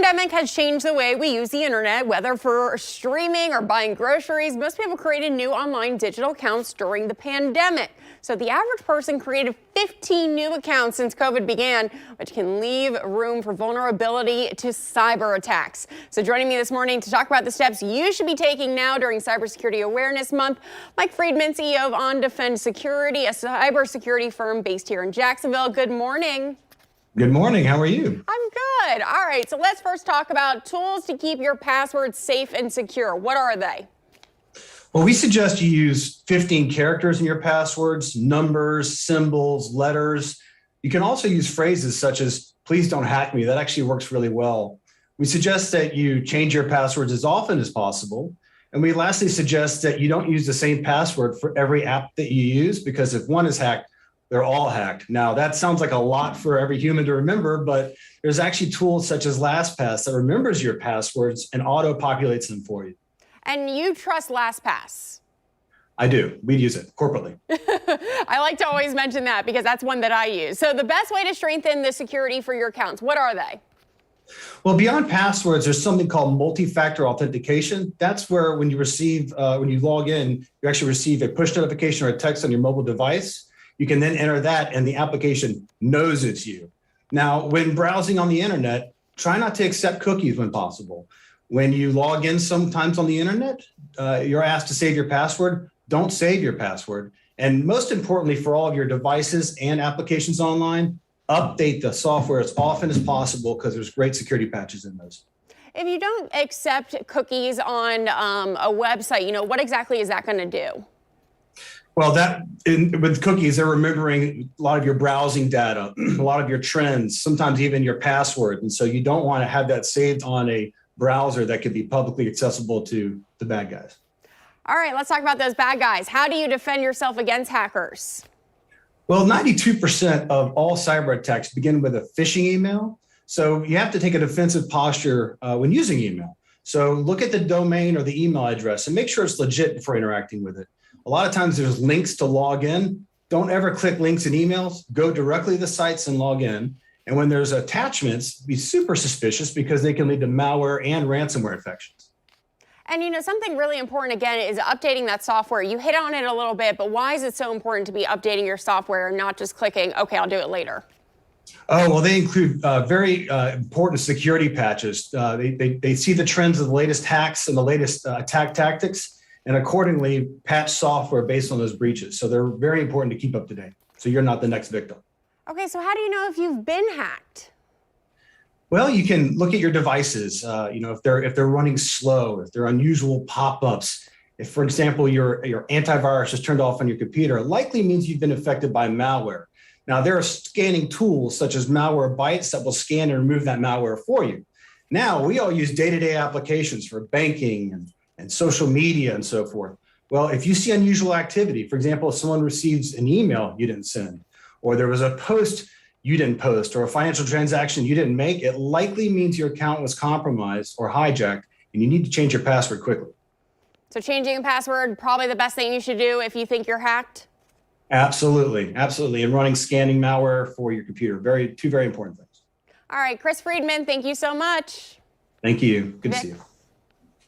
pandemic has changed the way we use the internet, whether for streaming or buying groceries. Most people created new online digital accounts during the pandemic. So the average person created 15 new accounts since COVID began, which can leave room for vulnerability to cyber attacks. So joining me this morning to talk about the steps you should be taking now during Cybersecurity Awareness Month, Mike Freedman, CEO of OnDefend Security, a cybersecurity firm based here in Jacksonville. Good morning. Good morning. How are you? I'm good. All right. So let's first talk about tools to keep your passwords safe and secure. What are they? Well, we suggest you use 15 characters in your passwords, numbers, symbols, letters. You can also use phrases such as, please don't hack me. That actually works really well. We suggest that you change your passwords as often as possible. And we lastly suggest that you don't use the same password for every app that you use, because if one is hacked, they're all hacked. Now, that sounds like a lot for every human to remember, but there's actually tools such as LastPass that remembers your passwords and auto-populates them for you. And you trust LastPass? I do. We use it corporately. I like to always mention that because that's one that I use. So the best way to strengthen the security for your accounts, what are they? Well, beyond passwords, there's something called multi-factor authentication. That's where when you log in, you actually receive a push notification or a text on your mobile device. You can then enter that and the application knows it's you. Now, when browsing on the internet, try not to accept cookies when possible. When you log in sometimes on the internet, you're asked to save your password. Don't save your password. And most importantly, for all of your devices and applications online, update the software as often as possible because there's great security patches in those. If you don't accept cookies on a website, what exactly is that going to do? Well, with cookies, they're remembering a lot of your browsing data, a lot of your trends, sometimes even your password. And so you don't want to have that saved on a browser that could be publicly accessible to the bad guys. All right, let's talk about those bad guys. How do you defend yourself against hackers? Well, 92% of all cyber attacks begin with a phishing email. So you have to take a defensive posture when using email. So look at the domain or the email address and make sure it's legit before interacting with it. A lot of times there's links to log in. Don't ever click links in emails. Go directly to the sites and log in. And when there's attachments, be super suspicious because they can lead to malware and ransomware infections. And something really important, again, is updating that software. You hit on it a little bit, but why is it so important to be updating your software and not just clicking, okay, I'll do it later? Oh, well, they include very important security patches. They see the trends of the latest hacks and the latest attack tactics, and accordingly patch software based on those breaches. So they're very important to keep up to date, so you're not the next victim. Okay, so how do you know if you've been hacked? Well, you can look at your devices, if they're running slow, if they're unusual pop-ups. If, for example, your antivirus is turned off on your computer, it likely means you've been affected by malware. Now, there are scanning tools such as Malwarebytes that will scan and remove that malware for you. Now, we all use day-to-day applications for banking and social media and so forth. Well, if you see unusual activity, for example, if someone receives an email you didn't send, or there was a post you didn't post, or a financial transaction you didn't make, it likely means your account was compromised or hijacked, and you need to change your password quickly. So changing a password, probably the best thing you should do if you think you're hacked? Absolutely, absolutely. And running scanning malware for your computer, two very important things. All right, Chris Freedman, thank you so much. Thank you. Good to see you.